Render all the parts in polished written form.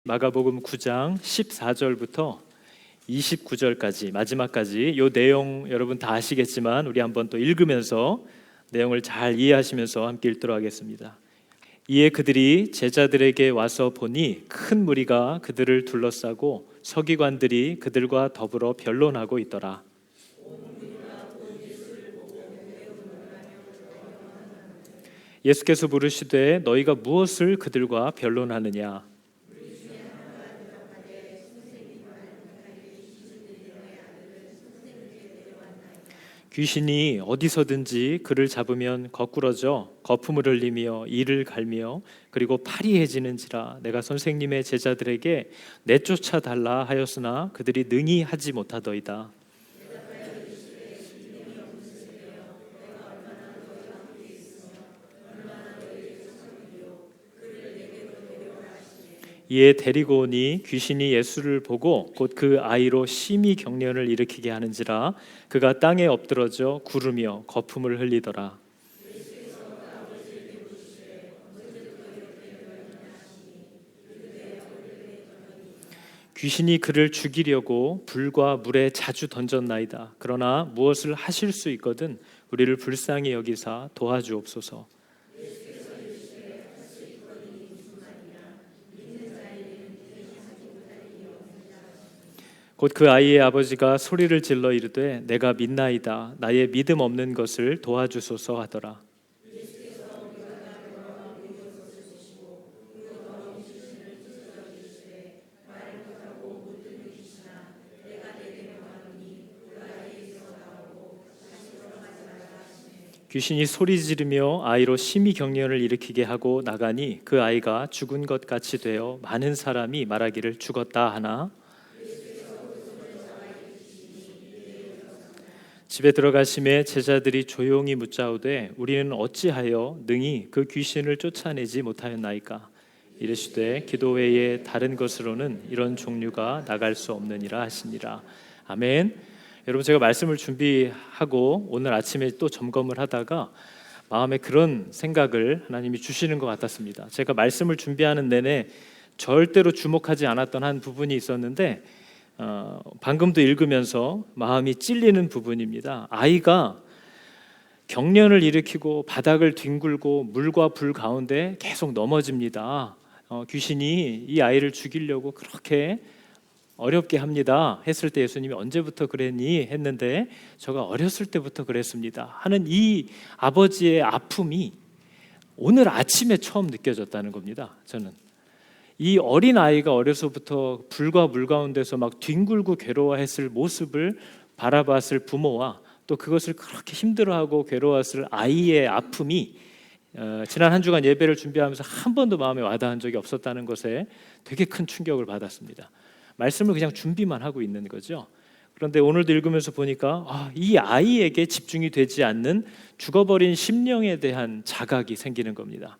마가복음 9장 14절부터 29절까지 마지막까지 이 내용 여러분 다 아시겠지만 우리 한번 또 읽으면서 내용을 잘 이해하시면서 함께 읽도록 하겠습니다. 이에 그들이 제자들에게 와서 보니 큰 무리가 그들을 둘러싸고 서기관들이 그들과 더불어 변론하고 있더라. 예수께서 물으시되 너희가 무엇을 그들과 변론하느냐? 귀신이 어디서든지 그를 잡으면 거꾸러져 거품을 흘리며 이를 갈며 그리고 파리해지는지라. 내가 선생님의 제자들에게 내쫓아 달라 하였으나 그들이 능히 하지 못하더이다. 이에 데리고 오니 귀신이 예수를 보고 곧 그 아이로 심히 경련을 일으키게 하는지라. 그가 땅에 엎드러져 구르며 거품을 흘리더라. 귀신이 그를 죽이려고 불과 물에 자주 던졌나이다. 그러나 무엇을 하실 수 있거든 우리를 불쌍히 여기사 도와주옵소서. 곧 그 아이의 아버지가 소리를 질러 이르되 내가 믿나이다. 나의 믿음 없는 것을 도와주소서 하더라. 귀신이 소리 지르며 아이로 심히 경련을 일으키게 하고 나가니 그 아이가 죽은 것 같이 되어 많은 사람이 말하기를 죽었다 하나. 집에 들어가심에 제자들이 조용히 묻자오되 우리는 어찌하여 능히 그 귀신을 쫓아내지 못하였나이까? 이르시되 기도 외에 다른 것으로는 이런 종류가 나갈 수 없느니라 하시니라. 아멘. 여러분, 제가 말씀을 준비하고 오늘 아침에 또 점검을 하다가 마음에 그런 생각을 하나님이 주시는 것 같았습니다. 제가 말씀을 준비하는 내내 절대로 주목하지 않았던 한 부분이 있었는데 방금도 읽으면서 마음이 찔리는 부분입니다. 아이가 경련을 일으키고 바닥을 뒹굴고 물과 불 가운데 계속 넘어집니다. 귀신이 이 아이를 죽이려고 그렇게 어렵게 합니다. 했을 때 예수님이 언제부터 그랬니? 했는데 저가 어렸을 때부터 그랬습니다. 하는 이 아버지의 아픔이 오늘 아침에 처음 느껴졌다는 겁니다. 저는 이 어린 아이가 어려서부터 불과 물 가운데서 막 뒹굴고 괴로워했을 모습을 바라봤을 부모와 또 그것을 그렇게 힘들어하고 괴로웠을 아이의 아픔이 지난 한 주간 예배를 준비하면서 한 번도 마음에 와닿은 적이 없었다는 것에 되게 큰 충격을 받았습니다. 말씀을 그냥 준비만 하고 있는 거죠. 그런데 오늘도 읽으면서 보니까 이 아이에게 집중이 되지 않는 죽어버린 심령에 대한 자각이 생기는 겁니다.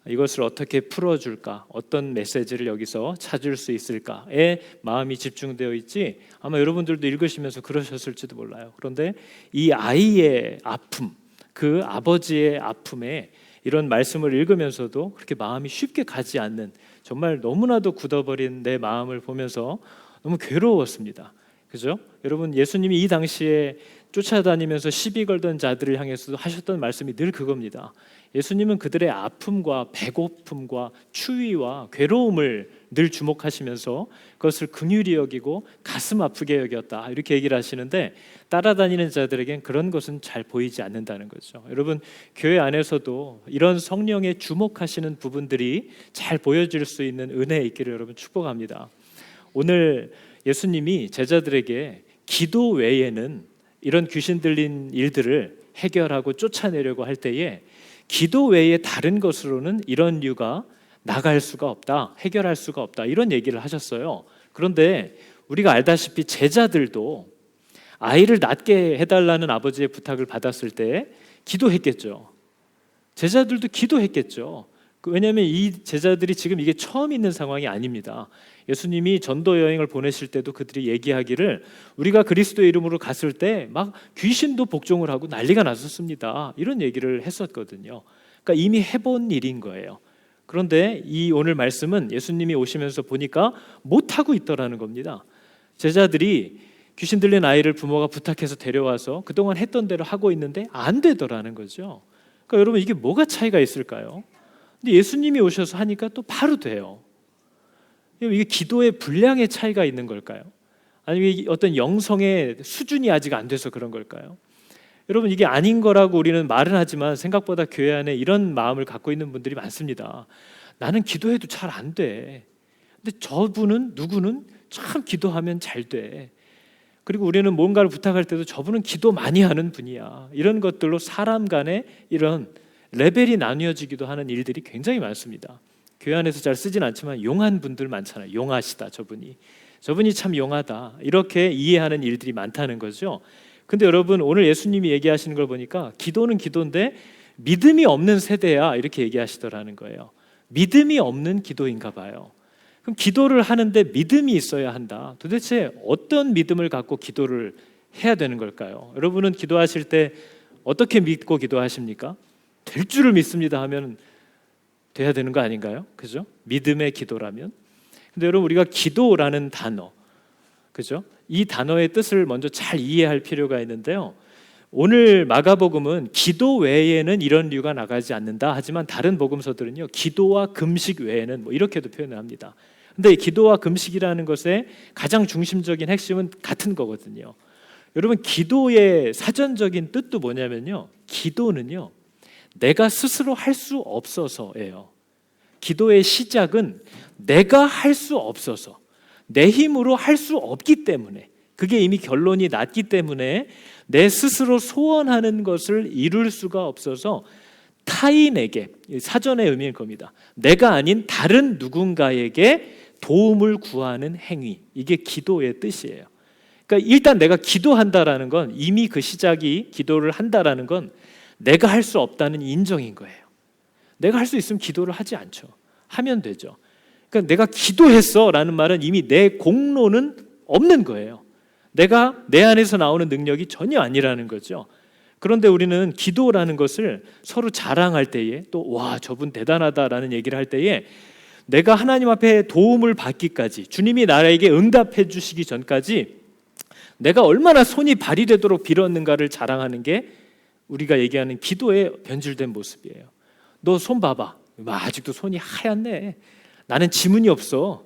이것을 어떻게 풀어줄까? 어떤 메시지를 여기서 찾을 수 있을까에 마음이 집중되어 있지 아마 여러분들도 읽으시면서 그러셨을지도 몰라요. 그런데 이 아이의 아픔, 그 아버지의 아픔에 이런 말씀을 읽으면서도 그렇게 마음이 쉽게 가지 않는 정말 너무나도 굳어버린 내 마음을 보면서 너무 괴로웠습니다. 그죠? 여러분, 예수님이 이 당시에 쫓아다니면서 시비 걸던 자들을 향해서도 하셨던 말씀이 늘 그겁니다. 예수님은 그들의 아픔과 배고픔과 추위와 괴로움을 늘 주목하시면서 그것을 긍휼히 여기고 가슴 아프게 여겼다 이렇게 얘기를 하시는데 따라다니는 자들에겐 그런 것은 잘 보이지 않는다는 거죠. 여러분, 교회 안에서도 이런 성령에 주목하시는 부분들이 잘 보여질 수 있는 은혜 있기를 여러분 축복합니다. 오늘 예수님이 제자들에게 기도 외에는 이런 귀신 들린 일들을 해결하고 쫓아내려고 할 때에 기도 외에 다른 것으로는 이런 류가 나갈 수가 없다, 해결할 수가 없다 이런 얘기를 하셨어요. 그런데 우리가 알다시피 제자들도 아이를 낫게 해달라는 아버지의 부탁을 받았을 때 기도했겠죠. 제자들도 기도했겠죠. 왜냐하면 이 제자들이 지금 이게 처음 있는 상황이 아닙니다. 예수님이 전도 여행을 보내실 때도 그들이 얘기하기를 우리가 그리스도의 이름으로 갔을 때 막 귀신도 복종을 하고 난리가 났었습니다. 이런 얘기를 했었거든요. 그러니까 이미 해본 일인 거예요. 그런데 이 오늘 말씀은 예수님이 오시면서 보니까 못하고 있더라는 겁니다. 제자들이 귀신 들린 아이를 부모가 부탁해서 데려와서 그동안 했던 대로 하고 있는데 안 되더라는 거죠. 그러니까 여러분, 이게 뭐가 차이가 있을까요? 근데 예수님이 오셔서 하니까 또 바로 돼요. 이게 기도의 분량의 차이가 있는 걸까요? 아니면 어떤 영성의 수준이 아직 안 돼서 그런 걸까요? 여러분, 이게 아닌 거라고 우리는 말은 하지만 생각보다 교회 안에 이런 마음을 갖고 있는 분들이 많습니다. 나는 기도해도 잘 안 돼. 근데 저분은 누구는 참 기도하면 잘 돼. 그리고 우리는 뭔가를 부탁할 때도 저분은 기도 많이 하는 분이야. 이런 것들로 사람 간에 이런 레벨이 나뉘어지기도 하는 일들이 굉장히 많습니다. 교회 안에서 잘 쓰진 않지만 용한 분들 많잖아요. 용하시다, 저분이 참 용하다, 이렇게 이해하는 일들이 많다는 거죠. 근데 여러분, 오늘 예수님이 얘기하시는 걸 보니까 기도는 기도인데 믿음이 없는 세대야, 이렇게 얘기하시더라는 거예요. 믿음이 없는 기도인가 봐요. 그럼 기도를 하는데 믿음이 있어야 한다. 도대체 어떤 믿음을 갖고 기도를 해야 되는 걸까요? 여러분은 기도하실 때 어떻게 믿고 기도하십니까? 될 줄을 믿습니다 하면 돼야 되는 거 아닌가요? 그죠? 믿음의 기도라면. 근데 여러분, 우리가 기도라는 단어, 그죠? 이 단어의 뜻을 먼저 잘 이해할 필요가 있는데요. 오늘 마가복음은 기도 외에는 이런 류가 나가지 않는다 하지만 다른 복음서들은요, 기도와 금식 외에는 이렇게도 표현을 합니다. 근데 기도와 금식이라는 것의 가장 중심적인 핵심은 같은 거거든요. 여러분, 기도의 사전적인 뜻도 뭐냐면요, 기도는요, 내가 스스로 할 수 없어서예요. 기도의 시작은 내가 할 수 없어서, 내 힘으로 할 수 없기 때문에, 그게 이미 결론이 났기 때문에 내 스스로 소원하는 것을 이룰 수가 없어서 타인에게, 사전의 의미일 겁니다, 내가 아닌 다른 누군가에게 도움을 구하는 행위, 이게 기도의 뜻이에요. 그러니까 일단 내가 기도한다라는 건, 이미 그 시작이, 기도를 한다라는 건 내가 할 수 없다는 인정인 거예요. 내가 할 수 있으면 기도를 하지 않죠. 하면 되죠. 그러니까 내가 기도했어 라는 말은 이미 내 공로는 없는 거예요. 내가 내 안에서 나오는 능력이 전혀 아니라는 거죠. 그런데 우리는 기도라는 것을 서로 자랑할 때에, 또 와, 저분 대단하다라는 얘기를 할 때에, 내가 하나님 앞에 도움을 받기까지, 주님이 나에게 응답해 주시기 전까지 내가 얼마나 손이 발휘되도록 빌었는가를 자랑하는 게 우리가 얘기하는 기도의 변질된 모습이에요. 너 손 봐봐, 아직도 손이 하얗네. 나는 지문이 없어.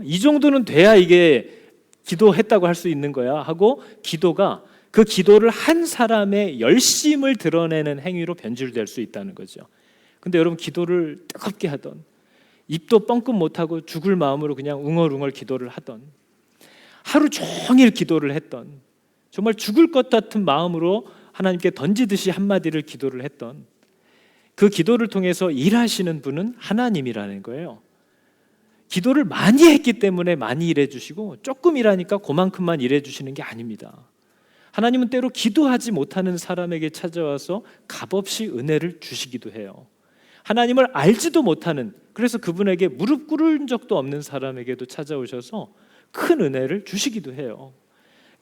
이 정도는 돼야 이게 기도했다고 할 수 있는 거야 하고, 기도가 그 기도를 한 사람의 열심을 드러내는 행위로 변질될 수 있다는 거죠. 근데 여러분, 기도를 뜨겁게 하던, 입도 뻥끗 못하고 죽을 마음으로 그냥 웅얼웅얼 기도를 하던, 하루 종일 기도를 했던, 정말 죽을 것 같은 마음으로 하나님께 던지듯이 한마디를 기도를 했던, 그 기도를 통해서 일하시는 분은 하나님이라는 거예요. 기도를 많이 했기 때문에 많이 일해 주시고, 조금 일하니까 그만큼만 일해 주시는 게 아닙니다. 하나님은 때로 기도하지 못하는 사람에게 찾아와서 값없이 은혜를 주시기도 해요. 하나님을 알지도 못하는, 그래서 그분에게 무릎 꿇은 적도 없는 사람에게도 찾아오셔서 큰 은혜를 주시기도 해요.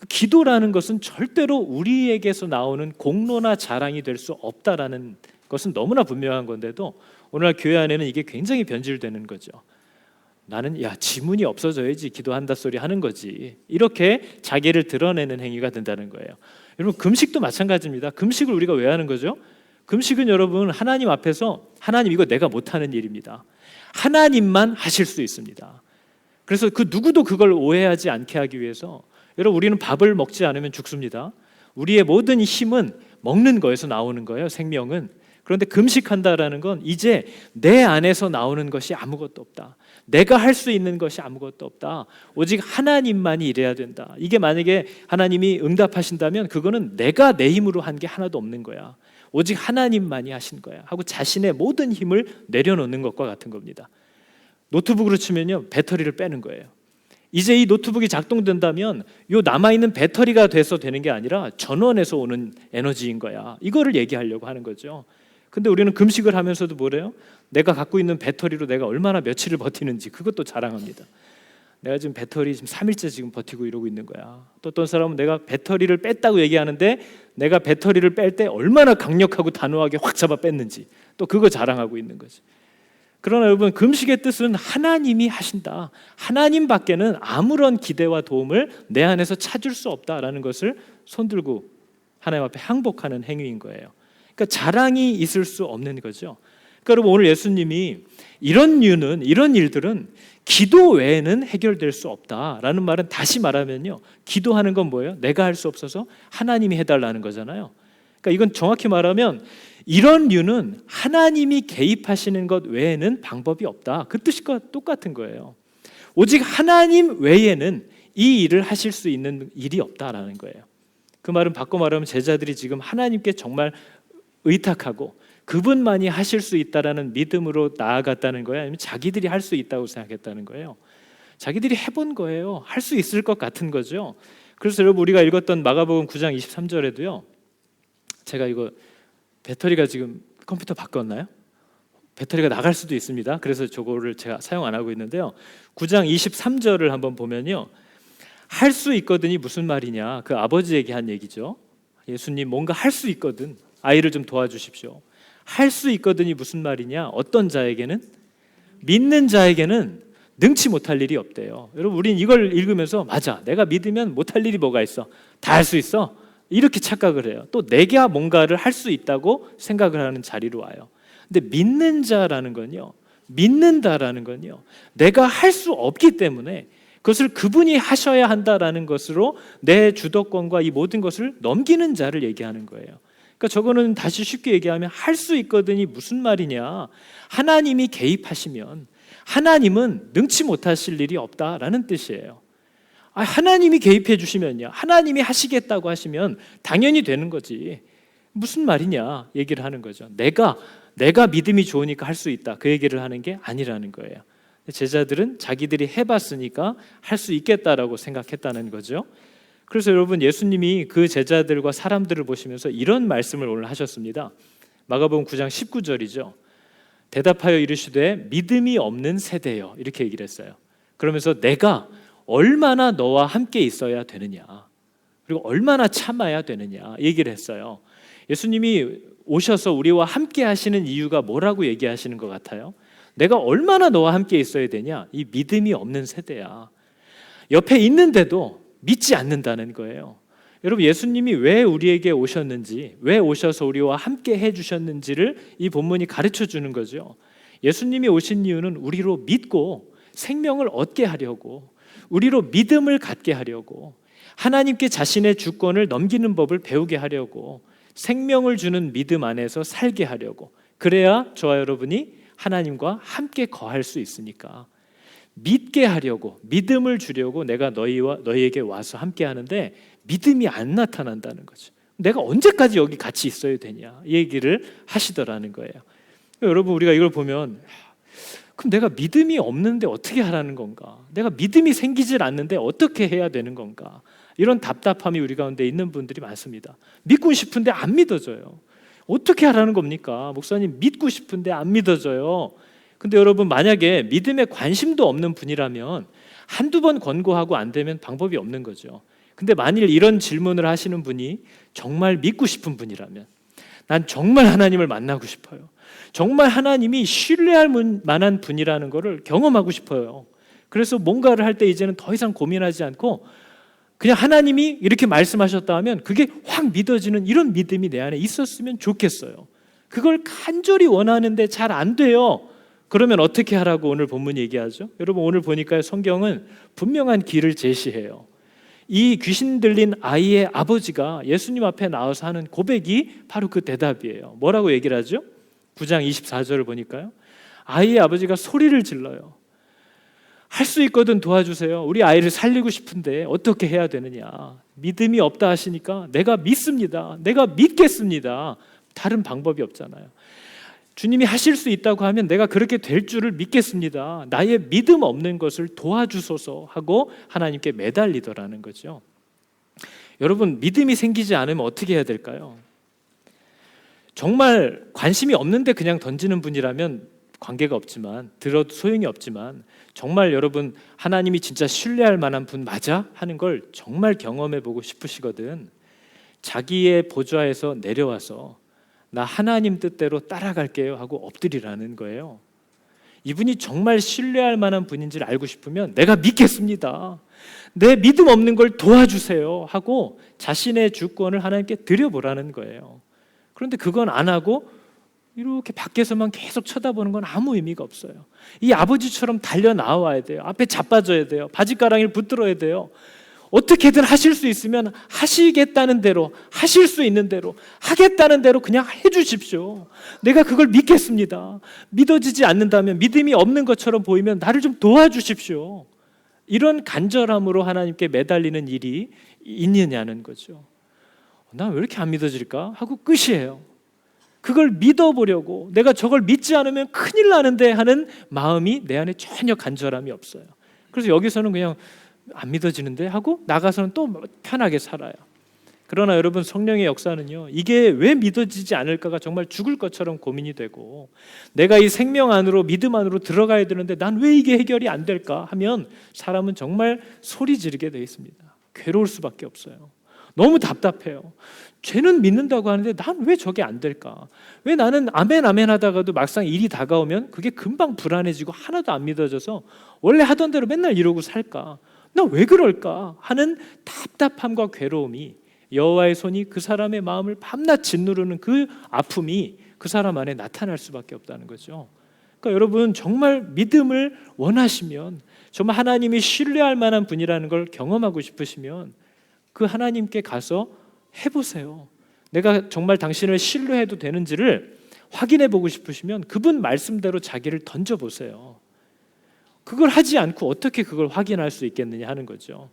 기도라는 것은 절대로 우리에게서 나오는 공로나 자랑이 될 수 없다라는 것은 너무나 분명한 건데도, 오늘날 교회 안에는 이게 굉장히 변질되는 거죠. 나는 지문이 없어져야지 기도한다 소리 하는 거지, 이렇게 자기를 드러내는 행위가 된다는 거예요. 여러분, 금식도 마찬가지입니다. 금식을 우리가 왜 하는 거죠? 금식은 여러분, 하나님 앞에서, 하나님 이거 내가 못하는 일입니다, 하나님만 하실 수 있습니다. 그래서 그 누구도 그걸 오해하지 않게 하기 위해서, 여러분, 우리는 밥을 먹지 않으면 죽습니다. 우리의 모든 힘은 먹는 거에서 나오는 거예요, 생명은. 그런데 금식한다라는 건 이제 내 안에서 나오는 것이 아무것도 없다, 내가 할 수 있는 것이 아무것도 없다, 오직 하나님만이 일해야 된다. 이게 만약에 하나님이 응답하신다면 그거는 내가 내 힘으로 한 게 하나도 없는 거야, 오직 하나님만이 하신 거야 하고 자신의 모든 힘을 내려놓는 것과 같은 겁니다. 노트북으로 치면요, 배터리를 빼는 거예요. 이제 이 노트북이 작동된다면 요 남아있는 배터리가 돼서 되는 게 아니라 전원에서 오는 에너지인 거야, 이거를 얘기하려고 하는 거죠. 근데 우리는 금식을 하면서도 뭐래요? 내가 갖고 있는 배터리로 내가 얼마나 며칠을 버티는지 그것도 자랑합니다. 내가 지금 배터리 지금 3일째 지금 버티고 이러고 있는 거야. 또 어떤 사람은 내가 배터리를 뺐다고 얘기하는데 내가 배터리를 뺄 때 얼마나 강력하고 단호하게 확 잡아 뺐는지 또 그거 자랑하고 있는 거지. 그러나 여러분, 금식의 뜻은 하나님이 하신다. 하나님밖에는 아무런 기대와 도움을 내 안에서 찾을 수 없다라는 것을 손들고 하나님 앞에 항복하는 행위인 거예요. 그러니까 자랑이 있을 수 없는 거죠. 그러니까 여러분, 오늘 예수님이 이런 일들은 기도 외에는 해결될 수 없다라는 말은, 다시 말하면요, 기도하는 건 뭐예요? 내가 할 수 없어서 하나님이 해달라는 거잖아요. 그러니까 이건 정확히 말하면 이런 류는 하나님이 개입하시는 것 외에는 방법이 없다, 그 뜻과 똑같은 거예요. 오직 하나님 외에는 이 일을 하실 수 있는 일이 없다라는 거예요. 그 말은 바꿔 말하면 제자들이 지금 하나님께 정말 의탁하고 그분만이 하실 수 있다라는 믿음으로 나아갔다는 거예요? 아니면 자기들이 할 수 있다고 생각했다는 거예요? 자기들이 해본 거예요. 할 수 있을 것 같은 거죠. 그래서 여러분, 우리가 읽었던 마가복음 9장 23절에도요, 제가 이거 배터리가 지금 컴퓨터 바꿨나요? 배터리가 나갈 수도 있습니다. 그래서 저거를 제가 사용 안 하고 있는데요, 9장 23절을 한번 보면요, 할 수 있거든이 무슨 말이냐, 그 아버지에게 한 얘기죠. 예수님, 뭔가 할 수 있거든, 아이를 좀 도와주십시오. 할 수 있거든이 무슨 말이냐, 어떤 자에게는, 믿는 자에게는 능치 못할 일이 없대요. 여러분, 우린 이걸 읽으면서 맞아, 내가 믿으면 못할 일이 뭐가 있어, 다 할 수 있어, 이렇게 착각을 해요. 또 내가 뭔가를 할 수 있다고 생각을 하는 자리로 와요. 근데 믿는 자라는 건요, 믿는다라는 건요, 내가 할 수 없기 때문에 그것을 그분이 하셔야 한다라는 것으로 내 주도권과 이 모든 것을 넘기는 자를 얘기하는 거예요. 그러니까 저거는 다시 쉽게 얘기하면 할 수 있거든이 무슨 말이냐, 하나님이 개입하시면 하나님은 능치 못하실 일이 없다라는 뜻이에요. 하나님이 개입해 주시면요, 하나님이 하시겠다고 하시면 당연히 되는 거지, 무슨 말이냐 얘기를 하는 거죠. 내가 믿음이 좋으니까 할 수 있다, 그 얘기를 하는 게 아니라는 거예요. 제자들은 자기들이 해봤으니까 할 수 있겠다라고 생각했다는 거죠. 그래서 여러분, 예수님이 그 제자들과 사람들을 보시면서 이런 말씀을 오늘 하셨습니다. 마가복음 9장 19절이죠. 대답하여 이르시되 믿음이 없는 세대여, 이렇게 얘기를 했어요. 그러면서 내가 얼마나 너와 함께 있어야 되느냐, 그리고 얼마나 참아야 되느냐 얘기를 했어요. 예수님이 오셔서 우리와 함께 하시는 이유가 뭐라고 얘기하시는 것 같아요? 내가 얼마나 너와 함께 있어야 되냐, 이 믿음이 없는 세대야. 옆에 있는데도 믿지 않는다는 거예요. 여러분, 예수님이 왜 우리에게 오셨는지, 왜 오셔서 우리와 함께 해주셨는지를 이 본문이 가르쳐 주는 거죠. 예수님이 오신 이유는 우리로 믿고 생명을 얻게 하려고, 우리로 믿음을 갖게 하려고, 하나님께 자신의 주권을 넘기는 법을 배우게 하려고, 생명을 주는 믿음 안에서 살게 하려고, 그래야 저와 여러분이 하나님과 함께 거할 수 있으니까 믿게 하려고, 믿음을 주려고 내가 너희에게 와서 함께 하는데 믿음이 안 나타난다는 거죠. 내가 언제까지 여기 같이 있어야 되냐 이 얘기를 하시더라는 거예요. 여러분, 우리가 이걸 보면 그럼 내가 믿음이 없는데 어떻게 하라는 건가, 내가 믿음이 생기질 않는데 어떻게 해야 되는 건가, 이런 답답함이 우리 가운데 있는 분들이 많습니다. 믿고 싶은데 안 믿어져요. 어떻게 하라는 겁니까? 목사님, 믿고 싶은데 안 믿어져요. 근데 여러분, 만약에 믿음에 관심도 없는 분이라면 한두 번 권고하고 안 되면 방법이 없는 거죠. 근데 만일 이런 질문을 하시는 분이 정말 믿고 싶은 분이라면, 난 정말 하나님을 만나고 싶어요, 정말 하나님이 신뢰할 만한 분이라는 것을 경험하고 싶어요, 그래서 뭔가를 할 때 이제는 더 이상 고민하지 않고 그냥 하나님이 이렇게 말씀하셨다 하면 그게 확 믿어지는 이런 믿음이 내 안에 있었으면 좋겠어요. 그걸 간절히 원하는데 잘 안 돼요. 그러면 어떻게 하라고 오늘 본문 얘기하죠? 여러분, 오늘 보니까 성경은 분명한 길을 제시해요. 이 귀신 들린 아이의 아버지가 예수님 앞에 나와서 하는 고백이 바로 그 대답이에요. 뭐라고 얘기를 하죠? 9장 24절을 보니까요, 아이의 아버지가 소리를 질러요. 할 수 있거든 도와주세요. 우리 아이를 살리고 싶은데 어떻게 해야 되느냐. 믿음이 없다 하시니까 내가 믿습니다, 내가 믿겠습니다. 다른 방법이 없잖아요. 주님이 하실 수 있다고 하면 내가 그렇게 될 줄을 믿겠습니다. 나의 믿음 없는 것을 도와주소서 하고 하나님께 매달리더라는 거죠. 여러분, 믿음이 생기지 않으면 어떻게 해야 될까요? 정말 관심이 없는데 그냥 던지는 분이라면 관계가 없지만, 들어도 소용이 없지만, 정말 여러분 하나님이 진짜 신뢰할 만한 분 맞아? 하는 걸 정말 경험해보고 싶으시거든, 자기의 보좌에서 내려와서 나 하나님 뜻대로 따라갈게요 하고 엎드리라는 거예요. 이분이 정말 신뢰할 만한 분인지를 알고 싶으면 내가 믿겠습니다. 내 믿음 없는 걸 도와주세요 하고 자신의 주권을 하나님께 드려보라는 거예요. 그런데 그건 안 하고 이렇게 밖에서만 계속 쳐다보는 건 아무 의미가 없어요. 이 아버지처럼 달려 나와야 돼요. 앞에 자빠져야 돼요. 바지가랑이를 붙들어야 돼요. 어떻게든 하실 수 있으면 하시겠다는 대로, 하실 수 있는 대로, 하겠다는 대로 그냥 해주십시오. 내가 그걸 믿겠습니다. 믿어지지 않는다면, 믿음이 없는 것처럼 보이면 나를 좀 도와주십시오. 이런 간절함으로 하나님께 매달리는 일이 있느냐는 거죠. 나 왜 이렇게 안 믿어질까? 하고 끝이에요. 그걸 믿어보려고, 내가 저걸 믿지 않으면 큰일 나는데 하는 마음이 내 안에 전혀 간절함이 없어요. 그래서 여기서는 그냥 안 믿어지는데 하고 나가서는 또 편하게 살아요. 그러나 여러분, 성령의 역사는요, 이게 왜 믿어지지 않을까가 정말 죽을 것처럼 고민이 되고, 내가 이 생명 안으로, 믿음 안으로 들어가야 되는데 난 왜 이게 해결이 안 될까 하면 사람은 정말 소리 지르게 돼 있습니다. 괴로울 수밖에 없어요. 너무 답답해요. 죄는 믿는다고 하는데 난 왜 저게 안 될까? 왜 나는 아멘 아멘 하다가도 막상 일이 다가오면 그게 금방 불안해지고 하나도 안 믿어져서 원래 하던 대로 맨날 이러고 살까? 나 왜 그럴까? 하는 답답함과 괴로움이, 여호와의 손이 그 사람의 마음을 밤낮 짓누르는 그 아픔이 그 사람 안에 나타날 수밖에 없다는 거죠. 그러니까 여러분, 정말 믿음을 원하시면, 정말 하나님이 신뢰할 만한 분이라는 걸 경험하고 싶으시면 그 하나님께 가서 해보세요. 내가 정말 당신을 신뢰해도 되는지를 확인해 보고 싶으시면 그분 말씀대로 자기를 던져보세요. 그걸 하지 않고 어떻게 그걸 확인할 수 있겠느냐 하는 거죠.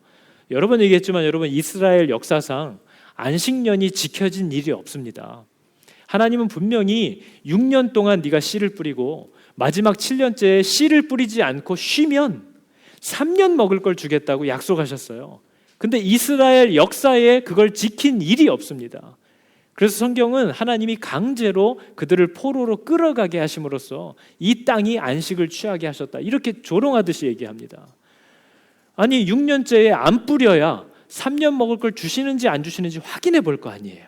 여러 번 얘기했지만 여러분, 이스라엘 역사상 안식년이 지켜진 일이 없습니다. 하나님은 분명히 6년 동안 네가 씨를 뿌리고 마지막 7년째에 씨를 뿌리지 않고 쉬면 3년 먹을 걸 주겠다고 약속하셨어요. 근데 이스라엘 역사에 그걸 지킨 일이 없습니다. 그래서 성경은 하나님이 강제로 그들을 포로로 끌어가게 하심으로써 이 땅이 안식을 취하게 하셨다, 이렇게 조롱하듯이 얘기합니다. 아니, 6년째에 안 뿌려야 3년 먹을 걸 주시는지 안 주시는지 확인해 볼 거 아니에요.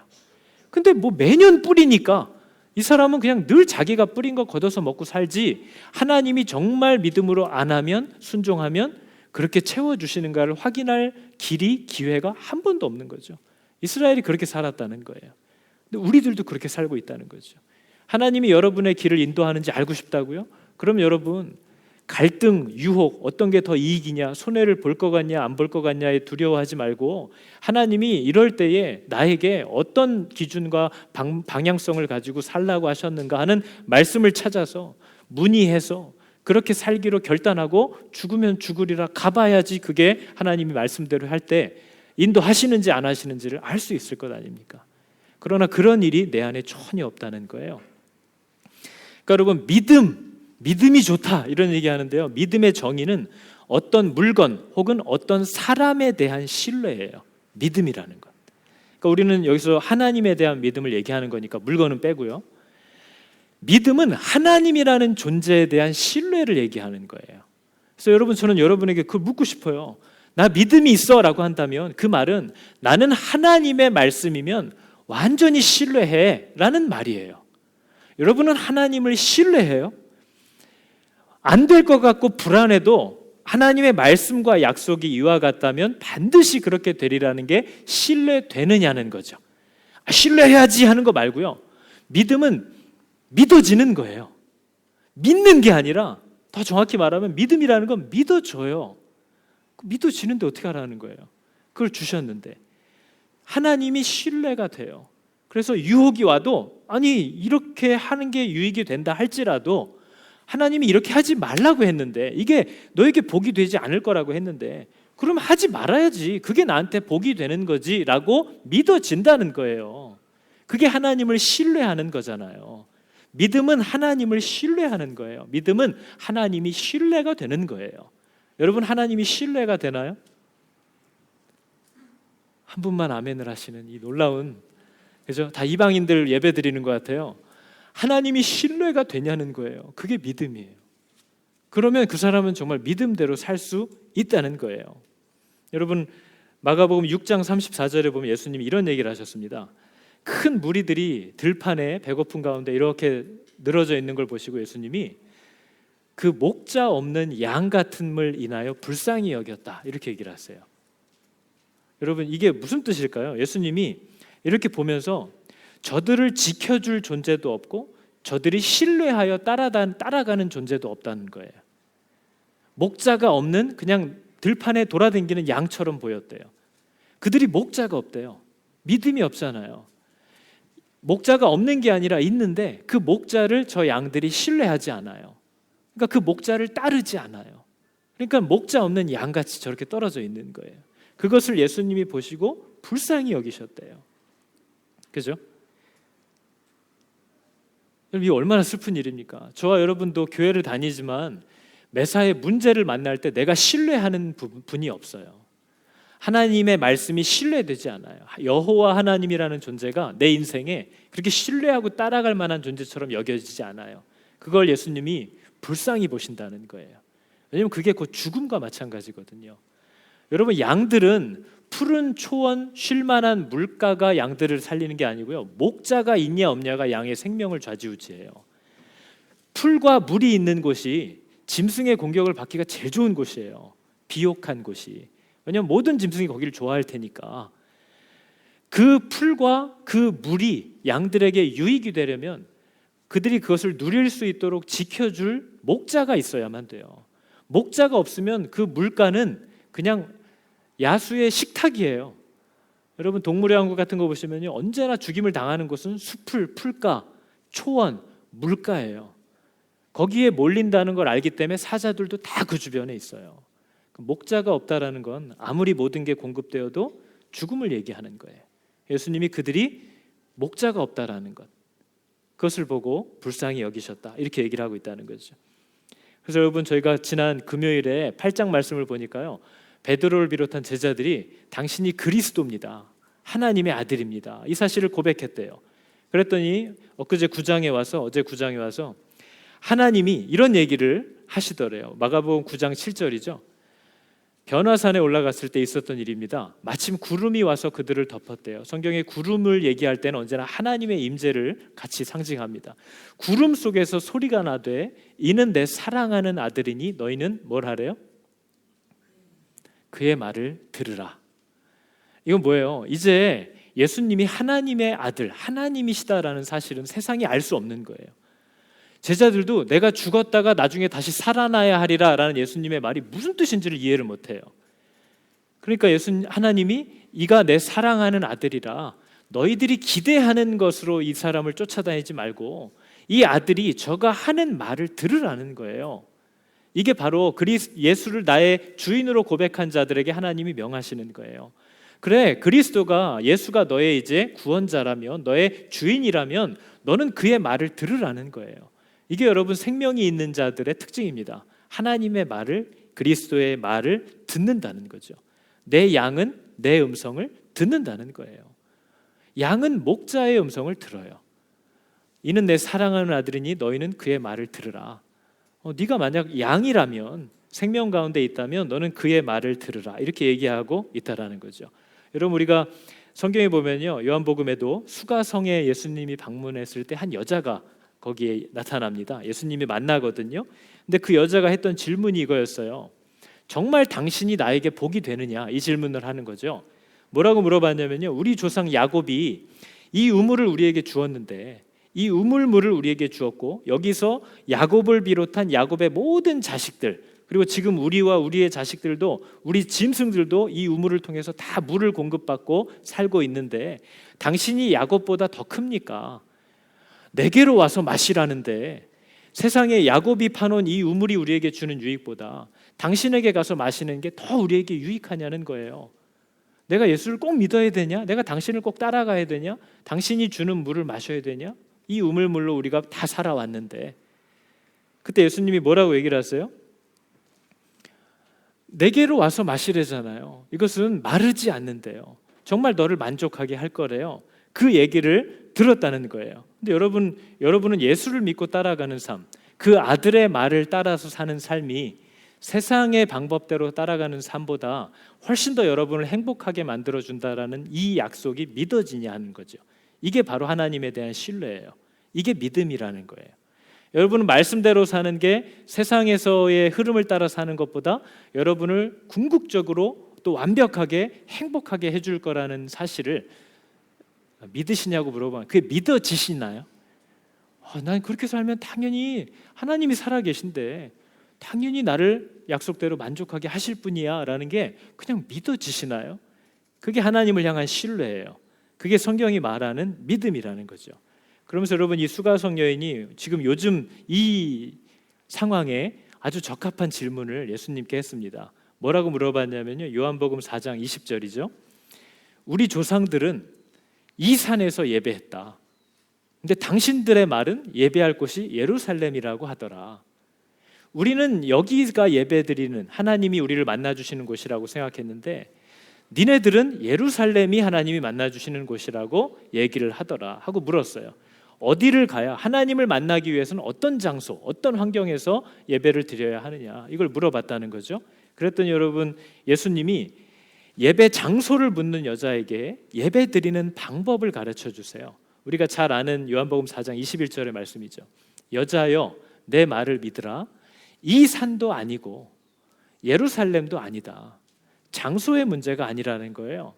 근데 뭐 매년 뿌리니까 이 사람은 그냥 늘 자기가 뿌린 거 걷어서 먹고 살지, 하나님이 정말 믿음으로 안 하면, 순종하면 그렇게 채워주시는가를 확인할 길이, 기회가 한 번도 없는 거죠. 이스라엘이 그렇게 살았다는 거예요. 근데 우리들도 그렇게 살고 있다는 거죠. 하나님이 여러분의 길을 인도하는지 알고 싶다고요? 그럼 여러분, 갈등, 유혹, 어떤 게 더 이익이냐, 손해를 볼 것 같냐 안 볼 것 같냐에 두려워하지 말고, 하나님이 이럴 때에 나에게 어떤 기준과 방향성을 가지고 살라고 하셨는가 하는 말씀을 찾아서 문의해서 그렇게 살기로 결단하고, 죽으면 죽으리라 가봐야지 그게 하나님이 말씀대로 할 때 인도하시는지 안 하시는지를 알 수 있을 것 아닙니까? 그러나 그런 일이 내 안에 전혀 없다는 거예요. 그러니까 여러분, 믿음이 좋다 이런 얘기하는데요, 믿음의 정의는 어떤 물건 혹은 어떤 사람에 대한 신뢰예요. 믿음이라는 것. 그러니까 우리는 여기서 하나님에 대한 믿음을 얘기하는 거니까 물건은 빼고요. 믿음은 하나님이라는 존재에 대한 신뢰를 얘기하는 거예요. 그래서 여러분, 저는 여러분에게 그걸 묻고 싶어요. 나 믿음이 있어 라고 한다면 그 말은 나는 하나님의 말씀이면 완전히 신뢰해 라는 말이에요. 여러분은 하나님을 신뢰해요? 안 될 것 같고 불안해도 하나님의 말씀과 약속이 이와 같다면 반드시 그렇게 되리라는 게 신뢰되느냐는 거죠. 신뢰해야지 하는 거 말고요, 믿음은 믿어지는 거예요. 믿는 게 아니라, 더 정확히 말하면 믿음이라는 건 믿어져요. 믿어지는데 어떻게 하라는 거예요? 그걸 주셨는데 하나님이 신뢰가 돼요. 그래서 유혹이 와도, 아니 이렇게 하는 게 유익이 된다 할지라도 하나님이 이렇게 하지 말라고 했는데, 이게 너에게 복이 되지 않을 거라고 했는데 그럼 하지 말아야지, 그게 나한테 복이 되는 거지 라고 믿어진다는 거예요. 그게 하나님을 신뢰하는 거잖아요. 믿음은 하나님을 신뢰하는 거예요. 믿음은 하나님이 신뢰가 되는 거예요. 여러분, 하나님이 신뢰가 되나요? 한 분만 아멘을 하시는 이 놀라운, 그죠? 다 이방인들 예배 드리는 것 같아요. 하나님이 신뢰가 되냐는 거예요. 그게 믿음이에요. 그러면 그 사람은 정말 믿음대로 살 수 있다는 거예요. 여러분, 마가복음 6장 34절에 보면 예수님이 이런 얘기를 하셨습니다. 큰 무리들이 들판에 배고픈 가운데 이렇게 늘어져 있는 걸 보시고 예수님이 그 목자 없는 양 같음을 인하여 불쌍히 여겼다. 이렇게 얘기를 하세요. 여러분, 이게 무슨 뜻일까요? 예수님이 이렇게 보면서 저들을 지켜줄 존재도 없고 저들이 신뢰하여 따라가는 존재도 없다는 거예요. 목자가 없는 그냥 들판에 돌아다니는 양처럼 보였대요. 그들이 목자가 없대요. 믿음이 없잖아요. 목자가 없는 게 아니라 있는데 그 목자를 저 양들이 신뢰하지 않아요. 그러니까 그 목자를 따르지 않아요. 그러니까 목자 없는 양같이 저렇게 떨어져 있는 거예요. 그것을 예수님이 보시고 불쌍히 여기셨대요. 그죠? 여러분, 이 얼마나 슬픈 일입니까? 저와 여러분도 교회를 다니지만 매사에 문제를 만날 때 내가 신뢰하는 분이 없어요. 하나님의 말씀이 신뢰되지 않아요. 여호와 하나님이라는 존재가 내 인생에 그렇게 신뢰하고 따라갈 만한 존재처럼 여겨지지 않아요. 그걸 예수님이 불쌍히 보신다는 거예요. 왜냐하면 그게 곧 죽음과 마찬가지거든요. 여러분, 양들은 푸른 초원 쉴 만한 물가가 양들을 살리는 게 아니고요, 목자가 있냐 없냐가 양의 생명을 좌지우지해요. 풀과 물이 있는 곳이 짐승의 공격을 받기가 제일 좋은 곳이에요. 비옥한 곳이. 왜냐하면 모든 짐승이 거기를 좋아할 테니까. 그 풀과 그 물이 양들에게 유익이 되려면 그들이 그것을 누릴 수 있도록 지켜줄 목자가 있어야만 돼요. 목자가 없으면 그 물가는 그냥 야수의 식탁이에요. 여러분, 동물의 왕국 같은 거 보시면요, 언제나 죽임을 당하는 곳은 숲을, 풀가, 초원, 물가예요. 거기에 몰린다는 걸 알기 때문에 사자들도 다 그 주변에 있어요. 목자가 없다라는 건 아무리 모든 게 공급되어도 죽음을 얘기하는 거예요. 예수님이 그들이 목자가 없다라는 것, 그것을 보고 불쌍히 여기셨다, 이렇게 얘기를 하고 있다는 거죠. 그래서 여러분, 저희가 지난 금요일에 8장 말씀을 보니까요, 베드로를 비롯한 제자들이 당신이 그리스도입니다, 하나님의 아들입니다, 이 사실을 고백했대요. 그랬더니 엊그제 9장에 와서, 어제 9장에 와서 하나님이 이런 얘기를 하시더래요. 마가복음 9장 7절이죠. 변화산에 올라갔을 때 있었던 일입니다. 마침 구름이 와서 그들을 덮었대요. 성경에 구름을 얘기할 때는 언제나 하나님의 임재를 같이 상징합니다. 구름 속에서 소리가 나되 이는 내 사랑하는 아들이니 너희는 뭘 하래요? 그의 말을 들으라. 이건 뭐예요? 이제 예수님이 하나님의 아들, 하나님이시다라는 사실은 세상이 알 수 없는 거예요. 제자들도 내가 죽었다가 나중에 다시 살아나야 하리라 라는 예수님의 말이 무슨 뜻인지를 이해를 못해요. 그러니까 하나님이 이가 내 사랑하는 아들이라 너희들이 기대하는 것으로 이 사람을 쫓아다니지 말고 이 아들이 저가 하는 말을 들으라는 거예요. 이게 바로 예수를 나의 주인으로 고백한 자들에게 하나님이 명하시는 거예요. 그래, 그리스도가, 예수가 너의 이제 구원자라면, 너의 주인이라면 너는 그의 말을 들으라는 거예요. 이게 여러분, 생명이 있는 자들의 특징입니다. 하나님의 말을, 그리스도의 말을 듣는다는 거죠. 내 양은 내 음성을 듣는다는 거예요. 양은 목자의 음성을 들어요. 이는 내 사랑하는 아들이니 너희는 그의 말을 들으라. 네가 만약 양이라면, 생명 가운데 있다면 너는 그의 말을 들으라, 이렇게 얘기하고 있다라는 거죠. 여러분, 우리가 성경에 보면요, 요한복음에도 수가성에 예수님이 방문했을 때 한 여자가 거기에 나타납니다. 예수님이 만나거든요. 근데 그 여자가 했던 질문이 이거였어요. 정말 당신이 나에게 복이 되느냐, 이 질문을 하는 거죠. 뭐라고 물어봤냐면요, 우리 조상 야곱이 이 우물을 우리에게 주었는데 이 우물물을 우리에게 주었고 여기서 야곱을 비롯한 야곱의 모든 자식들, 그리고 지금 우리와 우리의 자식들도, 우리 짐승들도 이 우물을 통해서 다 물을 공급받고 살고 있는데 당신이 야곱보다 더 큽니까? 내게로 와서 마시라는데 세상에 야곱이 파놓은 이 우물이 우리에게 주는 유익보다 당신에게 가서 마시는 게 더 우리에게 유익하냐는 거예요. 내가 예수를 꼭 믿어야 되냐? 내가 당신을 꼭 따라가야 되냐? 당신이 주는 물을 마셔야 되냐? 이 우물물로 우리가 다 살아왔는데. 그때 예수님이 뭐라고 얘기를 하세요? 내게로 와서 마시래잖아요. 이것은 마르지 않는데요, 정말 너를 만족하게 할 거래요. 그 얘기를 들었다는 거예요. 근데 여러분은 예수를 믿고 따라가는 삶, 그 아들의 말을 따라서 사는 삶이 세상의 방법대로 따라가는 삶보다 훨씬 더 여러분을 행복하게 만들어준다라는 이 약속이 믿어지냐 하는 거죠. 이게 바로 하나님에 대한 신뢰예요. 이게 믿음이라는 거예요. 여러분은 말씀대로 사는 게 세상에서의 흐름을 따라 사는 것보다 여러분을 궁극적으로 또 완벽하게 행복하게 해줄 거라는 사실을 믿으시냐고 물어보면 그게 믿어지시나요? 난 그렇게 살면 당연히 하나님이 살아계신데 당연히 나를 약속대로 만족하게 하실 분이야 라는 게 그냥 믿어지시나요? 그게 하나님을 향한 신뢰예요. 그게 성경이 말하는 믿음이라는 거죠. 그러면서 여러분, 이 수가성 여인이 지금 요즘 이 상황에 아주 적합한 질문을 예수님께 했습니다. 뭐라고 물어봤냐면요, 요한복음 4장 20절이죠. 우리 조상들은 이 산에서 예배했다. 근데 당신들의 말은 예배할 곳이 예루살렘이라고 하더라. 우리는 여기가 예배드리는, 하나님이 우리를 만나주시는 곳이라고 생각했는데 니네들은 예루살렘이 하나님이 만나주시는 곳이라고 얘기를 하더라 하고 물었어요. 어디를 가야, 하나님을 만나기 위해서는 어떤 장소, 어떤 환경에서 예배를 드려야 하느냐, 이걸 물어봤다는 거죠. 그랬더니 여러분, 예수님이 예배 장소를 묻는 여자에게 예배 드리는 방법을 가르쳐 주세요. 우리가 잘 아는 요한복음 4장 21절의 말씀이죠. 여자여, 내 말을 믿으라. 이 산도 아니고 예루살렘도 아니다. 장소의 문제가 아니라는 거예요.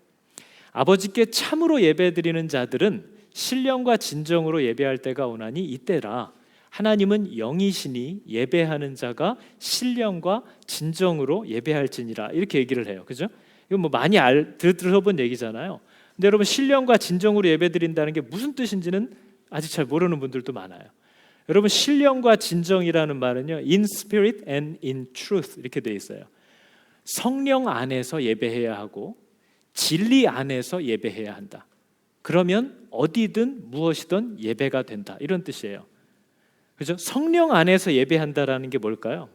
아버지께 참으로 예배드리는 자들은 신령과 진정으로 예배할 때가 오나니 이때라. 하나님은 영이시니 예배하는 자가 신령과 진정으로 예배할지니라. 이렇게 얘기를 해요. 그죠? 이건 뭐 많이 들어본 얘기잖아요. 근데 여러분, 신령과 진정으로 예배드린다는 게 무슨 뜻인지는 아직 잘 모르는 분들도 많아요. 여러분, 신령과 진정이라는 말은요, in spirit and in truth 이렇게 돼 있어요. 성령 안에서 예배해야 하고 진리 안에서 예배해야 한다. 그러면 어디든 무엇이든 예배가 된다, 이런 뜻이에요. 그죠? 성령 안에서 예배한다라는 게 뭘까요?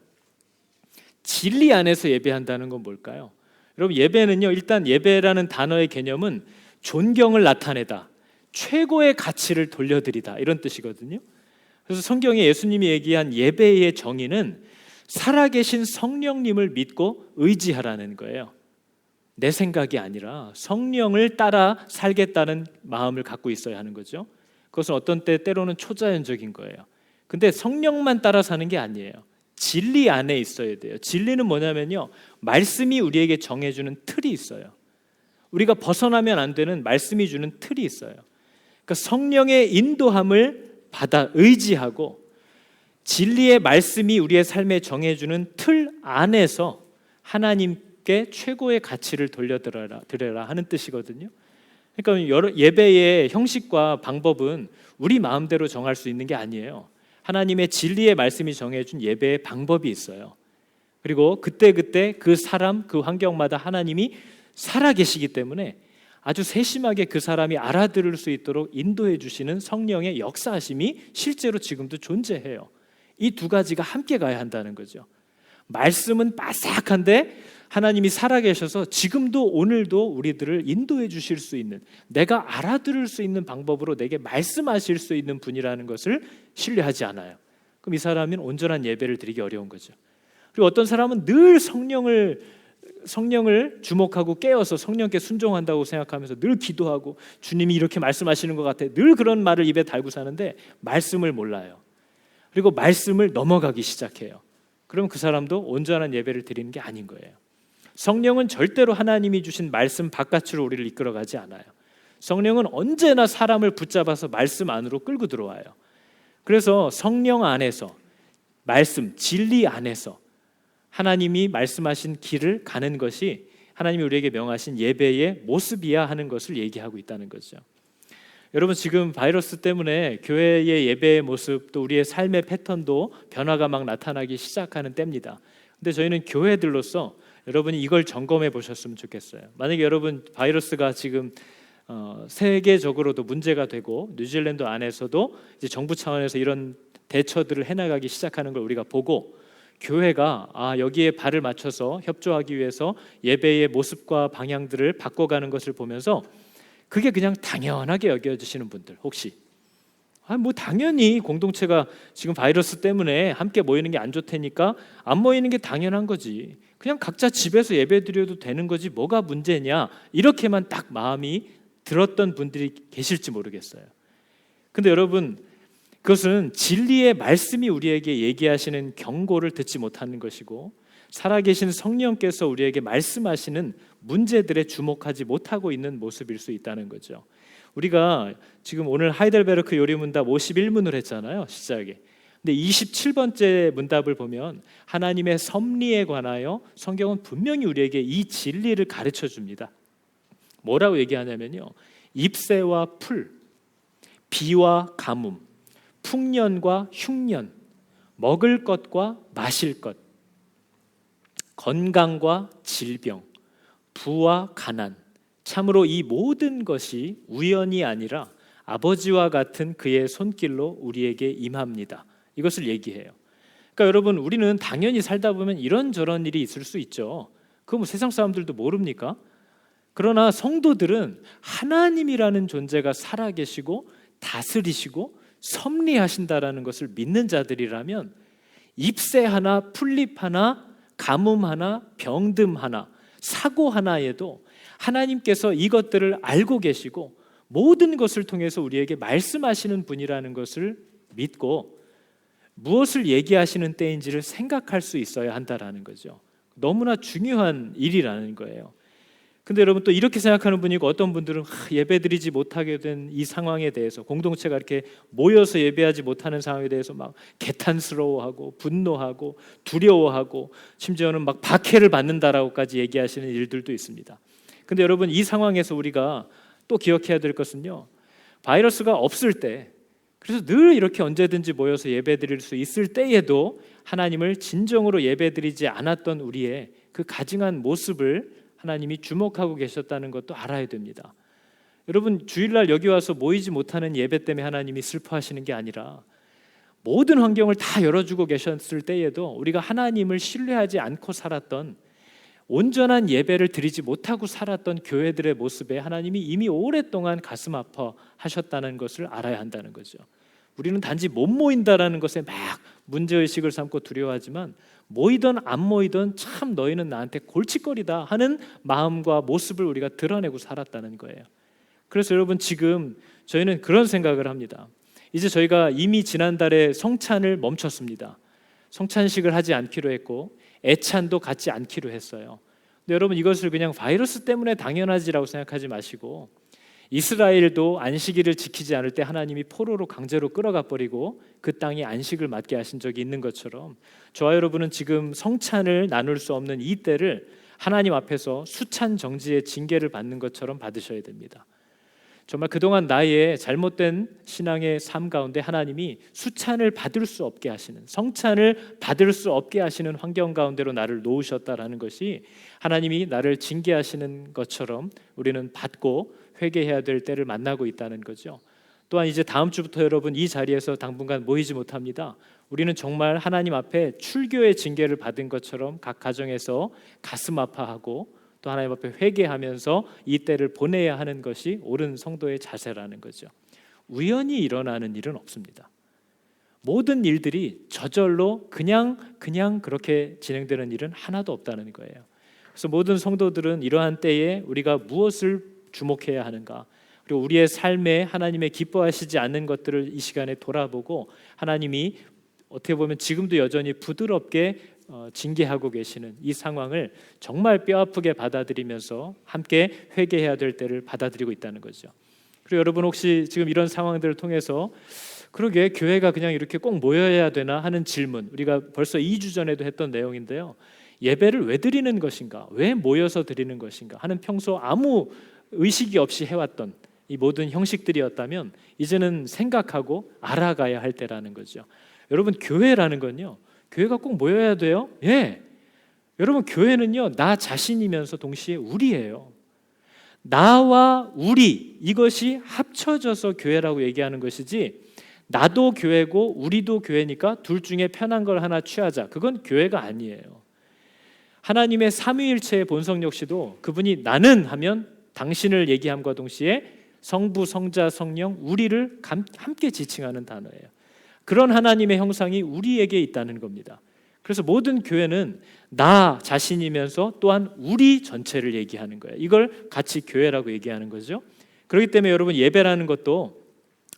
진리 안에서 예배한다는 건 뭘까요? 여러분, 예배는요, 일단 예배라는 단어의 개념은 존경을 나타내다, 최고의 가치를 돌려드리다, 이런 뜻이거든요. 그래서 성경에 예수님이 얘기한 예배의 정의는 살아계신 성령님을 믿고 의지하라는 거예요. 내 생각이 아니라 성령을 따라 살겠다는 마음을 갖고 있어야 하는 거죠. 그것은 어떤 때로는 초자연적인 거예요. 근데 성령만 따라 사는 게 아니에요. 진리 안에 있어야 돼요. 진리는 뭐냐면요, 말씀이 우리에게 정해주는 틀이 있어요. 우리가 벗어나면 안 되는 말씀이 주는 틀이 있어요. 그러니까 성령의 인도함을 받아 의지하고 진리의 말씀이 우리의 삶에 정해주는 틀 안에서 하나님께 최고의 가치를 돌려드려라 하는 뜻이거든요. 그러니까 여러 예배의 형식과 방법은 우리 마음대로 정할 수 있는 게 아니에요. 하나님의 진리의 말씀이 정해준 예배의 방법이 있어요. 그리고 그때그때 그 사람, 그 환경마다 하나님이 살아계시기 때문에 아주 세심하게 그 사람이 알아들을 수 있도록 인도해 주시는 성령의 역사하심이 실제로 지금도 존재해요. 이 두 가지가 함께 가야 한다는 거죠. 말씀은 바삭한데 하나님이 살아계셔서 지금도 오늘도 우리들을 인도해 주실 수 있는, 내가 알아들을 수 있는 방법으로 내게 말씀하실 수 있는 분이라는 것을 신뢰하지 않아요. 그럼 이 사람은 온전한 예배를 드리기 어려운 거죠. 그리고 어떤 사람은 늘 성령을 주목하고 깨어서 성령께 순종한다고 생각하면서 늘 기도하고 주님이 이렇게 말씀하시는 것 같아, 늘 그런 말을 입에 달고 사는데 말씀을 몰라요. 그리고 말씀을 넘어가기 시작해요. 그럼 그 사람도 온전한 예배를 드리는 게 아닌 거예요. 성령은 절대로 하나님이 주신 말씀 바깥으로 우리를 이끌어가지 않아요. 성령은 언제나 사람을 붙잡아서 말씀 안으로 끌고 들어와요. 그래서 성령 안에서, 말씀, 진리 안에서 하나님이 말씀하신 길을 가는 것이 하나님이 우리에게 명하신 예배의 모습이야 하는 것을 얘기하고 있다는 거죠. 여러분, 지금 바이러스 때문에 교회의 예배의 모습, 또 우리의 삶의 패턴도 변화가 막 나타나기 시작하는 때입니다. 근데 저희는 교회들로서 여러분이 이걸 점검해 보셨으면 좋겠어요. 만약에 여러분 바이러스가 지금 세계적으로도 문제가 되고 뉴질랜드 안에서도 이제 정부 차원에서 이런 대처들을 해나가기 시작하는 걸 우리가 보고, 교회가 여기에 발을 맞춰서 협조하기 위해서 예배의 모습과 방향들을 바꿔가는 것을 보면서 그게 그냥 당연하게 여겨지시는 분들, 혹시 뭐 당연히 공동체가 지금 바이러스 때문에 함께 모이는 게 안 좋다니까 안 모이는 게 당연한 거지, 그냥 각자 집에서 예배 드려도 되는 거지 뭐가 문제냐, 이렇게만 딱 마음이 들었던 분들이 계실지 모르겠어요. 근데 여러분, 그것은 진리의 말씀이 우리에게 얘기하시는 경고를 듣지 못하는 것이고, 살아계신 성령께서 우리에게 말씀하시는 문제들에 주목하지 못하고 있는 모습일 수 있다는 거죠. 우리가 지금 오늘 하이델베르크 요리문답 51문을 했잖아요, 시작에. 근데 27번째 문답을 보면 하나님의 섭리에 관하여 성경은 분명히 우리에게 이 진리를 가르쳐 줍니다. 뭐라고 얘기하냐면요, 잎새와 풀, 비와 가뭄, 풍년과 흉년, 먹을 것과 마실 것, 건강과 질병, 부와 가난, 참으로 이 모든 것이 우연이 아니라 아버지와 같은 그의 손길로 우리에게 임합니다. 이것을 얘기해요. 그러니까 여러분, 우리는 당연히 살다 보면 이런저런 일이 있을 수 있죠. 그거 뭐 세상 사람들도 모릅니까? 그러나 성도들은 하나님이라는 존재가 살아계시고 다스리시고 섭리하신다라는 것을 믿는 자들이라면 잎새 하나, 풀잎 하나, 가뭄 하나, 병듦 하나, 사고 하나에도 하나님께서 이것들을 알고 계시고 모든 것을 통해서 우리에게 말씀하시는 분이라는 것을 믿고 무엇을 얘기하시는 때인지를 생각할 수 있어야 한다라는 거죠. 너무나 중요한 일이라는 거예요. 근데 여러분, 또 이렇게 생각하는 분이고, 어떤 분들은 예배드리지 못하게 된 이 상황에 대해서, 공동체가 이렇게 모여서 예배하지 못하는 상황에 대해서 막 개탄스러워하고 분노하고 두려워하고 심지어는 막 박해를 받는다라고까지 얘기하시는 일들도 있습니다. 근데 여러분, 이 상황에서 우리가 또 기억해야 될 것은요, 바이러스가 없을 때, 그래서 늘 이렇게 언제든지 모여서 예배드릴 수 있을 때에도 하나님을 진정으로 예배드리지 않았던 우리의 그 가증한 모습을 하나님이 주목하고 계셨다는 것도 알아야 됩니다. 여러분, 주일날 여기 와서 모이지 못하는 예배 때문에 하나님이 슬퍼하시는 게 아니라 모든 환경을 다 열어주고 계셨을 때에도 우리가 하나님을 신뢰하지 않고 살았던, 온전한 예배를 드리지 못하고 살았던 교회들의 모습에 하나님이 이미 오랫동안 가슴 아파하셨다는 것을 알아야 한다는 거죠. 우리는 단지 못 모인다라는 것에 막 문제의식을 삼고 두려워하지만, 모이든 안 모이든 참 너희는 나한테 골칫거리다 하는 마음과 모습을 우리가 드러내고 살았다는 거예요. 그래서 여러분, 지금 저희는 그런 생각을 합니다. 이제 저희가 이미 지난달에 성찬을 멈췄습니다. 성찬식을 하지 않기로 했고 애찬도 갖지 않기로 했어요. 근데 여러분, 이것을 그냥 바이러스 때문에 당연하지라고 생각하지 마시고, 이스라엘도 안식일을 지키지 않을 때 하나님이 포로로 강제로 끌어가 버리고 그 땅에 안식을 맡게 하신 적이 있는 것처럼, 저와 여러분은 지금 성찬을 나눌 수 없는 이 때를 하나님 앞에서 수찬 정지의 징계를 받는 것처럼 받으셔야 됩니다. 정말 그동안 나의 잘못된 신앙의 삶 가운데 하나님이 수찬을 받을 수 없게 하시는, 성찬을 받을 수 없게 하시는 환경 가운데로 나를 놓으셨다라는 것이 하나님이 나를 징계하시는 것처럼 우리는 받고 회개해야 될 때를 만나고 있다는 거죠. 또한 이제 다음 주부터 여러분, 이 자리에서 당분간 모이지 못합니다. 우리는 정말 하나님 앞에 출교의 징계를 받은 것처럼 각 가정에서 가슴 아파하고 또 하나님 앞에 회개하면서 이 때를 보내야 하는 것이 옳은 성도의 자세라는 거죠. 우연히 일어나는 일은 없습니다. 모든 일들이 저절로 그냥 그렇게 진행되는 일은 하나도 없다는 거예요. 그래서 모든 성도들은 이러한 때에 우리가 무엇을 주목해야 하는가, 그리고 우리의 삶에 하나님의 기뻐하시지 않는 것들을 이 시간에 돌아보고, 하나님이 어떻게 보면 지금도 여전히 부드럽게 징계하고 계시는 이 상황을 정말 뼈아프게 받아들이면서 함께 회개해야 될 때를 받아들이고 있다는 거죠. 그리고 여러분, 혹시 지금 이런 상황들을 통해서 그러게 교회가 그냥 이렇게 꼭 모여야 되나 하는 질문, 우리가 벌써 2주 전에도 했던 내용인데요, 예배를 왜 드리는 것인가, 왜 모여서 드리는 것인가 하는 평소 아무 의식이 없이 해왔던 이 모든 형식들이었다면 이제는 생각하고 알아가야 할 때라는 거죠. 여러분, 교회라는 건요, 교회가 꼭 모여야 돼요? 예. 여러분, 교회는요, 나 자신이면서 동시에 우리예요. 나와 우리, 이것이 합쳐져서 교회라고 얘기하는 것이지, 나도 교회고 우리도 교회니까 둘 중에 편한 걸 하나 취하자, 그건 교회가 아니에요. 하나님의 삼위일체의 본성 역시도 그분이 나는 하면 당신을 얘기함과 동시에 성부, 성자, 성령, 우리를 함께 지칭하는 단어예요. 그런 하나님의 형상이 우리에게 있다는 겁니다. 그래서 모든 교회는 나 자신이면서 또한 우리 전체를 얘기하는 거예요. 이걸 같이 교회라고 얘기하는 거죠. 그렇기 때문에 여러분, 예배라는 것도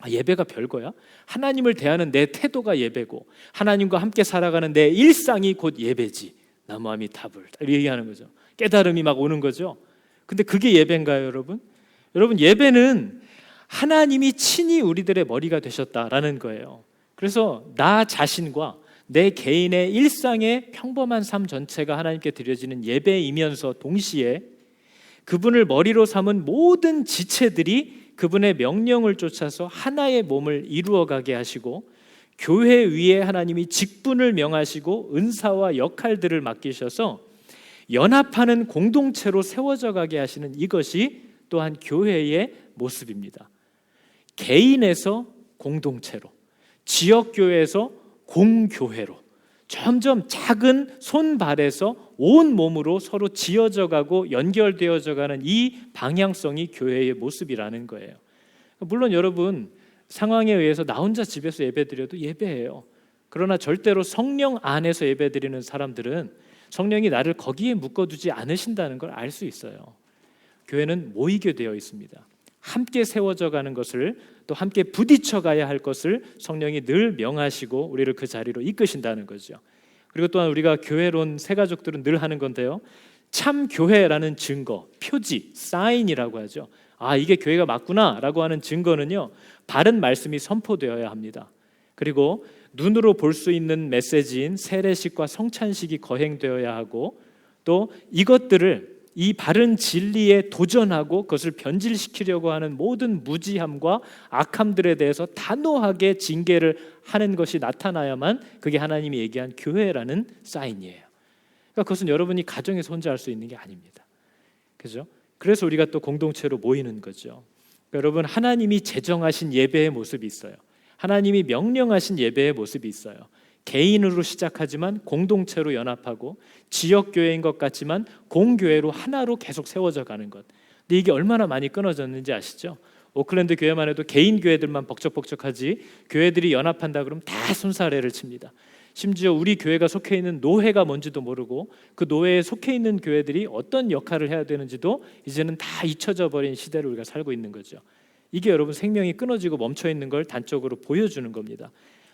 예배가 별거야? 하나님을 대하는 내 태도가 예배고 하나님과 함께 살아가는 내 일상이 곧 예배지. 나무아미타불 이렇게 얘기하는 거죠. 깨달음이 막 오는 거죠. 근데 그게 예배인가요, 여러분? 여러분, 예배는 하나님이 친히 우리들의 머리가 되셨다라는 거예요. 그래서 나 자신과 내 개인의 일상의 평범한 삶 전체가 하나님께 드려지는 예배이면서 동시에 그분을 머리로 삼은 모든 지체들이 그분의 명령을 쫓아서 하나의 몸을 이루어가게 하시고 교회 위에 하나님이 직분을 명하시고 은사와 역할들을 맡기셔서 연합하는 공동체로 세워져 가게 하시는 이것이 또한 교회의 모습입니다. 개인에서 공동체로, 지역교회에서 공교회로 점점 작은 손발에서 온 몸으로 서로 지어져 가고 연결되어져 가는 이 방향성이 교회의 모습이라는 거예요. 물론 여러분, 상황에 의해서 나 혼자 집에서 예배드려도 예배예요. 그러나 절대로 성령 안에서 예배드리는 사람들은 성령이 나를 거기에 묶어두지 않으신다는 걸 알 수 있어요. 교회는 모이게 되어 있습니다. 함께 세워져 가는 것을, 또 함께 부딪혀 가야 할 것을 성령이 늘 명하시고 우리를 그 자리로 이끄신다는 거죠. 그리고 또한 우리가 교회론 새가족들은 늘 하는 건데요, 참 교회라는 증거, 표지, 사인이라고 하죠. 이게 교회가 맞구나 라고 하는 증거는요, 바른 말씀이 선포되어야 합니다. 그리고 눈으로 볼 수 있는 메시지인 세례식과 성찬식이 거행되어야 하고, 또 이것들을 이 바른 진리에 도전하고 그것을 변질시키려고 하는 모든 무지함과 악함들에 대해서 단호하게 징계를 하는 것이 나타나야만 그게 하나님이 얘기한 교회라는 사인이에요. 그러니까 그것은 여러분이 가정에서 혼자 할 수 있는 게 아닙니다. 그죠? 그래서 우리가 또 공동체로 모이는 거죠. 그러니까 여러분, 하나님이 제정하신 예배의 모습이 있어요. 하나님이 명령하신 예배의 모습이 있어요. 개인으로 시작하지만 공동체로 연합하고, 지역교회인 것 같지만 공교회로 하나로 계속 세워져 가는 것. 근데 이게 얼마나 많이 끊어졌는지 아시죠? 오클랜드 교회만 해도 개인 교회들만 벅적벅적하지 교회들이 연합한다 그러면 다 손사래를 칩니다. 심지어 우리 교회가 속해 있는 노회가 뭔지도 모르고 그 노회에 속해 있는 교회들이 어떤 역할을 해야 되는지도 이제는 다 잊혀져 버린 시대를 우리가 살고 있는 거죠. 이게 여러분, 생명이 끊어지고 멈춰 있는 걸 단적으로 보여주는 겁니다.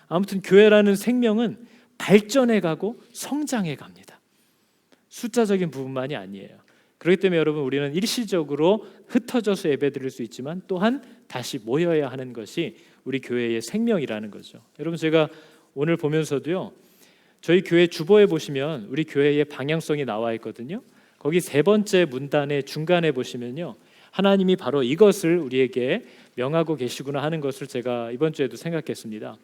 아무튼 교회라는 생명은 발전해 가고 성장해 갑니다. 숫자적인 부분만이 아니에요. 그렇기 때문에 여러분, 우리는 일시적으로 흩어져서 예배드릴 수 있지만 또한 다시 모여야 하는 것이 우리 교회의 생명이라는 거죠. 여러분, 제가 오늘 보면서도요, 저희 교회 주보에 보시면 우리 교회의 방향성이 나와 있거든요. 거기 세 번째 문단의 중간에 보시면요, 하나님이 바로 이것을 우리에게 명하고 계시구나 하는 것을 제가 이번 주에도 생각했습니다.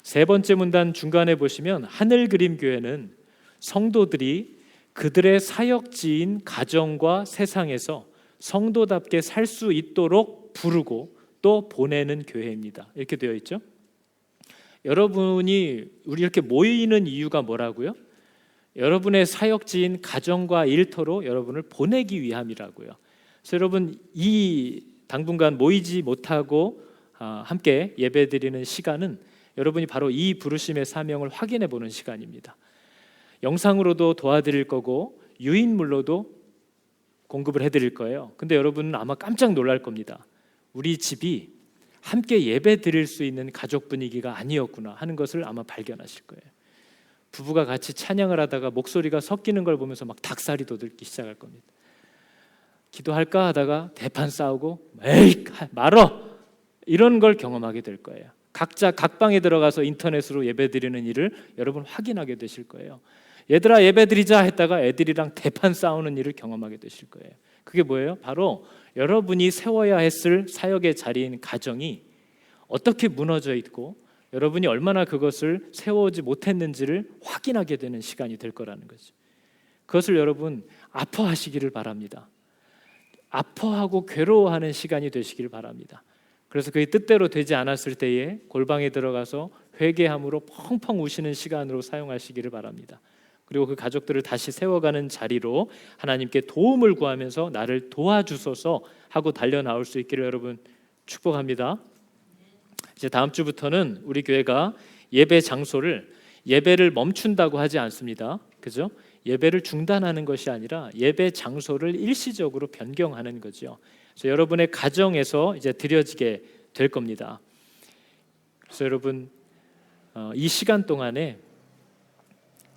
세 번째 문단 중간에 보시면 하늘 그림 교회는 성도들이 그들의 사역지인 가정과 세상에서 성도답게 살 수 있도록 부르고 또 보내는 교회입니다. 이렇게 되어 있죠. 여러분이 우리 이렇게 모이는 이유가 뭐라고요? 여러분의 사역지인 가정과 일터로 여러분을 보내기 위함이라고요. 그래서 여러분, 이 당분간 모이지 못하고 함께 예배드리는 시간은 여러분이 바로 이 부르심의 사명을 확인해 보는 시간입니다. 영상으로도 도와드릴 거고 유인물로도 공급을 해드릴 거예요. 근데 여러분은 아마 깜짝 놀랄 겁니다. 우리 집이 함께 예배 드릴 수 있는 가족 분위기가 아니었구나 하는 것을 아마 발견하실 거예요. 부부가 같이 찬양을 하다가 목소리가 섞이는 걸 보면서 막 닭살이 돋기 시작할 겁니다. 기도할까 하다가 대판 싸우고 에이 말어, 이런 걸 경험하게 될 거예요. 각자 각 방에 들어가서 인터넷으로 예배드리는 일을 여러분 확인하게 되실 거예요. 얘들아 예배드리자 했다가 애들이랑 대판 싸우는 일을 경험하게 되실 거예요. 그게 뭐예요? 바로 여러분이 세워야 했을 사역의 자리인 가정이 어떻게 무너져 있고 여러분이 얼마나 그것을 세워오지 못했는지를 확인하게 되는 시간이 될 거라는 거죠. 그것을 여러분 아파하시기를 바랍니다. 아파하고 괴로워하는 시간이 되시길 바랍니다. 그래서 그게 뜻대로 되지 않았을 때에 골방에 들어가서 회개함으로 펑펑 우시는 시간으로 사용하시기를 바랍니다. 그리고 그 가족들을 다시 세워가는 자리로 하나님께 도움을 구하면서 나를 도와주소서 하고 달려나올 수 있기를 여러분 축복합니다. 이제 다음 주부터는 우리 교회가 예배 장소를 예배를 멈춘다고 하지 않습니다. 그죠? 예배를 중단하는 것이 아니라 예배 장소를 일시적으로 변경하는 거죠. 그래서 여러분의 가정에서 이제 드려지게 될 겁니다. 그래서 여러분 이 시간 동안에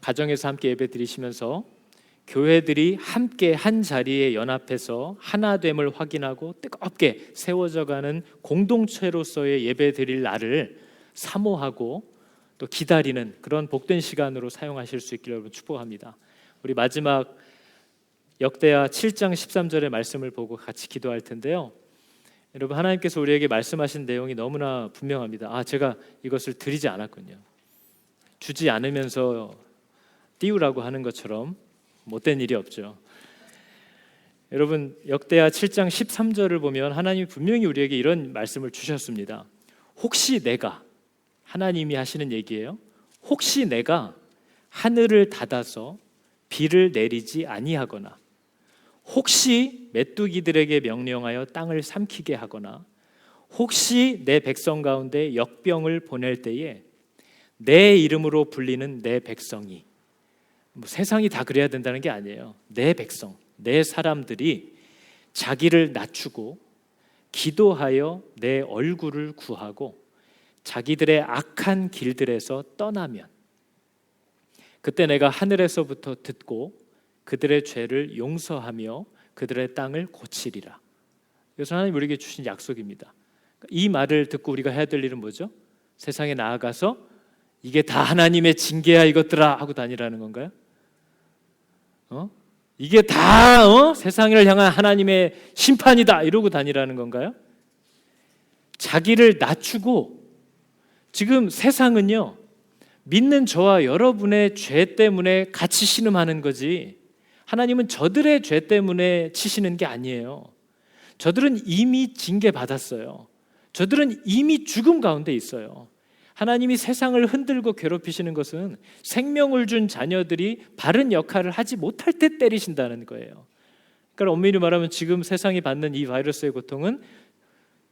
가정에서 함께 예배 드리시면서 교회들이 함께 한 자리에 연합해서 하나됨을 확인하고 뜨겁게 세워져가는 공동체로서의 예배 드릴 날을 사모하고 또 기다리는 그런 복된 시간으로 사용하실 수 있기를 여러분 축복합니다. 우리 마지막 역대하 7장 13절의 말씀을 보고 같이 기도할 텐데요. 여러분, 하나님께서 우리에게 말씀하신 내용이 너무나 분명합니다. 제가 이것을 드리지 않았군요. 주지 않으면서 띄우라고 하는 것처럼 못된 일이 없죠. 여러분, 역대하 7장 13절을 보면 하나님이 분명히 우리에게 이런 말씀을 주셨습니다. 혹시 내가, 하나님이 하시는 얘기예요. 혹시 내가 하늘을 닫아서 비를 내리지 아니하거나, 혹시 메뚜기들에게 명령하여 땅을 삼키게 하거나, 혹시 내 백성 가운데 역병을 보낼 때에 내 이름으로 불리는 내 백성이, 세상이 다 그래야 된다는 게 아니에요. 내 백성, 내 사람들이 자기를 낮추고 기도하여 내 얼굴을 구하고 자기들의 악한 길들에서 떠나면 그때 내가 하늘에서부터 듣고 그들의 죄를 용서하며 그들의 땅을 고치리라. 이것은 하나님 우리에게 주신 약속입니다. 이 말을 듣고 우리가 해야 될 일은 뭐죠? 세상에 나아가서 이게 다 하나님의 징계야 이것들아 하고 다니라는 건가요? 이게 다 세상을 향한 하나님의 심판이다 이러고 다니라는 건가요? 자기를 낮추고, 지금 세상은요 믿는 저와 여러분의 죄 때문에 같이 신음하는 거지 하나님은 저들의 죄 때문에 치시는 게 아니에요. 저들은 이미 징계 받았어요. 저들은 이미 죽음 가운데 있어요. 하나님이 세상을 흔들고 괴롭히시는 것은 생명을 준 자녀들이 바른 역할을 하지 못할 때 때리신다는 거예요. 그러니까 엄밀히 말하면 지금 세상이 받는 이 바이러스의 고통은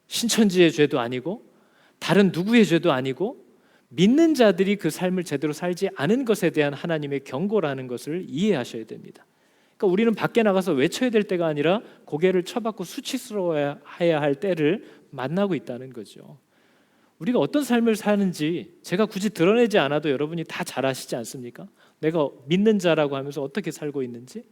신천지의 죄도 아니고 다른 누구의 죄도 아니고 믿는 자들이 그 삶을 제대로 살지 않은 것에 대한 하나님의 경고라는 것을 이해하셔야 됩니다. 그러니까 우리는 밖에 나가서 외쳐야 될 때가 아니라 고개를 쳐박고 수치스러워야 할 때를 만나고 있다는 거죠. 우리가 어떤 삶을 사는지 제가 굳이 드러내지 않아도 여러분이 다 잘 아시지 않습니까? 내가 믿는 자라고 하면서 어떻게 살고 있는지,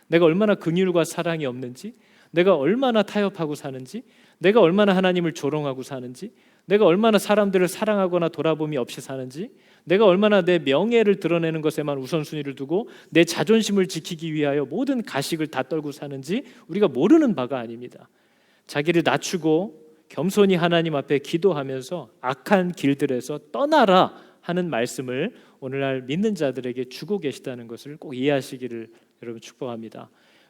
내가 얼마나 긍휼과 사랑이 없는지, 내가 얼마나 타협하고 사는지, 내가 얼마나 하나님을 조롱하고 사는지, 내가 얼마나 사람들을 사랑하거나 돌아봄이 없이 사는지, 내가 얼마나 내 명예를 드러내는 것에만 우선순위를 두고 내 자존심을 지키기 위하여 모든 가식을 다 떨고 사는지 우리가 모르는 바가 아닙니다. 자기를 낮추고 겸손히 하나님 앞에 기도하면서 악한 길들에서 떠나라 하는 말씀을 오늘날 믿는 자들에게 주고 계시다는 것을 꼭 이해하시기를 여러분 축복합니다.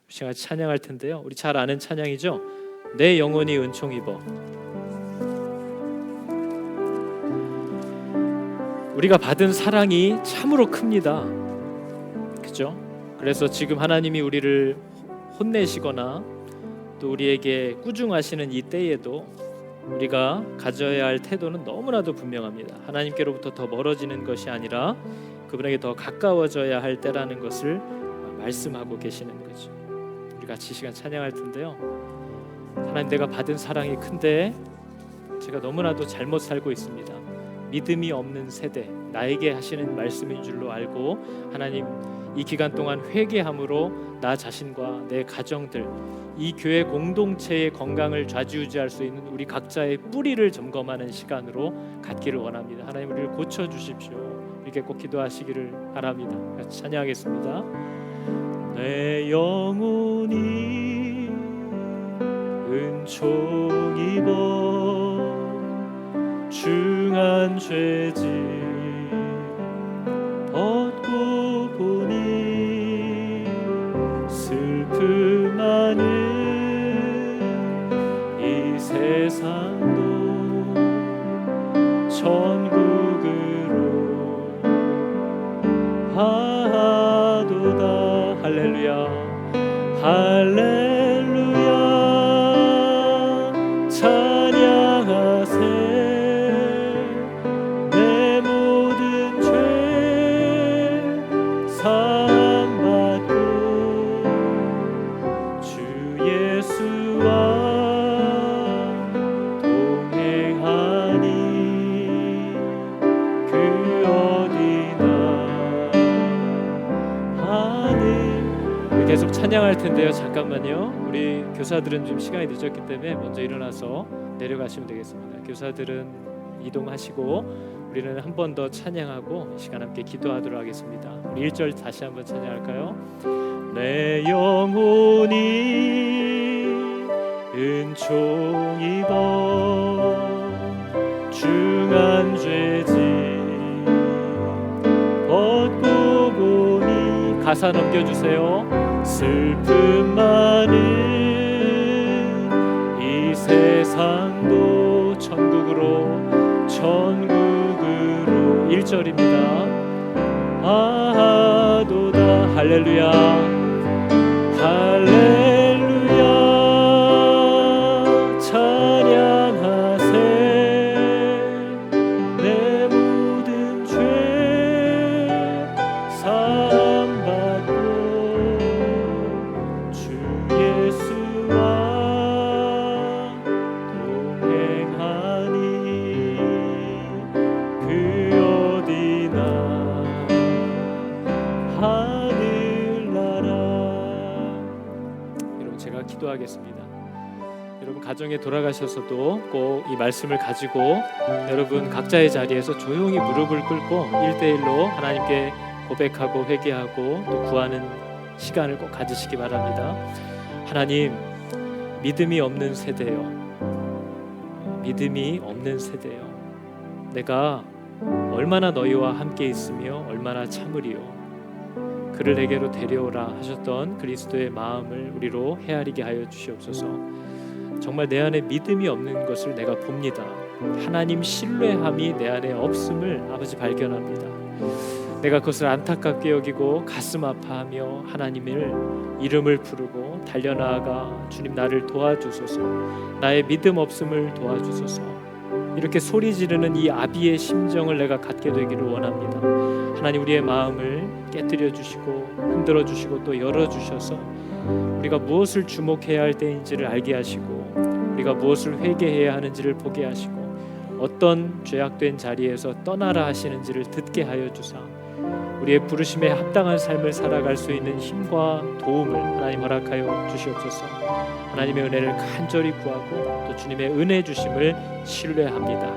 시간 찬양할 텐데요. 우리 잘 아는 찬양이죠. 내 영혼이 은총 입어. 우리가 받은 사랑이 참으로 큽니다. 그죠? 그래서 지금 하나님이 우리를 혼내시거나 또 우리에게 꾸중하시는 이 때에도 우리가 가져야 할 태도는 너무나도 분명합니다. 하나님께로부터 더 멀어지는 것이 아니라 그분에게 더 가까워져야 할 때라는 것을 말씀하고 계시는 거죠. 우리 같이 시간 찬양할 텐데요. 하나님, 내가 받은 사랑이 큰데 제가 너무나도 잘못 살고 있습니다. 믿음이 없는 세대, 나에게 하시는 말씀인 줄로 알고 하나님 이 기간 동안 회개함으로 나 자신과 내 가정들, 이 교회 공동체의 건강을 좌지우지할 수 있는 우리 각자의 뿌리를 점검하는 시간으로 갖기를 원합니다. 하나님 우리를 고쳐주십시오. 이렇게 꼭 기도하시기를 바랍니다. 같이 찬양하겠습니다. 내 영혼이 은총 입어 중한 죄짐 벗고 보니 슬픔 많은 이 세상도 천국으로 하도다. 할렐루야 할렐루야 찬양하세. 내 모든 죄 사함받고 주 예수와 동행하니 찬양할 텐데요. 잠깐만요. 우리 교사들은 좀 시간이 늦었기 때문에 먼저 일어나서 내려가시면 되겠습니다. 교사들은 이동하시고 우리는 한 번 더 찬양하고 시간 함께 기도하도록 하겠습니다. 우리 1절 다시 한번 찬양할까요? 내 영혼이 은총 입어 중한 죄짐 벗고 보니 가사 넘겨주세요. 슬픔 많은 이 세상도 천국으로 1절입니다. 아하도다 할렐루야 할렐루야 찬양하세 내 모든 죄 사함받고 주 예수와 동행하니 그 어디나 하늘나라. 여러분 제가 기도하겠습니다. 여러분 가정에 돌아가셔서도 꼭 이 말씀을 가지고 여러분 각자의 자리에서 조용히 무릎을 꿇고 1대1로 하나님께 고백하고 회개하고 또 구하는 시간을 꼭 가지시기 바랍니다. 하나님, 믿음이 없는 세대요. 믿음이 없는 세대요. 내가 얼마나 너희와 함께 있으며 얼마나 참으리요. 그를 내게로 데려오라 하셨던 그리스도의 마음을 우리로 헤아리게 하여 주시옵소서. 정말 내 안에 믿음이 없는 것을 내가 봅니다. 하나님 신뢰함이 내 안에 없음을 아버지 발견합니다. 내가 그것을 안타깝게 여기고 가슴 아파하며 하나님을 이름을 부르고 달려나아가 주님 나를 도와주소서, 나의 믿음 없음을 도와주소서, 이렇게 소리 지르는 이 아비의 심정을 내가 갖게 되기를 원합니다. 하나님 우리의 마음을 깨뜨려 주시고 흔들어 주시고 또 열어 주셔서 우리가 무엇을 주목해야 할 때인지를 알게 하시고 우리가 무엇을 회개해야 하는지를 보게 하시고 어떤 죄악된 자리에서 떠나라 하시는지를 듣게 하여 주사 우리의 부르심에 합당한 삶을 살아갈 수 있는 힘과 도움을 하나님 허락하여 주시옵소서. 하나님의 은혜를 간절히 구하고 또 주님의 은혜 주심을 신뢰합니다.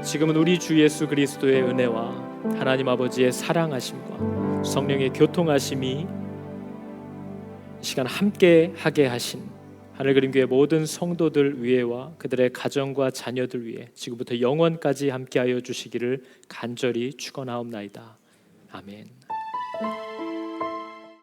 지금은 우리 주 예수 그리스도의 은혜와 하나님 아버지의 사랑하심과 성령의 교통하심이 이 시간 함께 하게 하신 하늘그림교회 모든 성도들 위에와 그들의 가정과 자녀들 위에 지금부터 영원까지 함께하여 주시기를 간절히 축원하옵나이다. 아멘.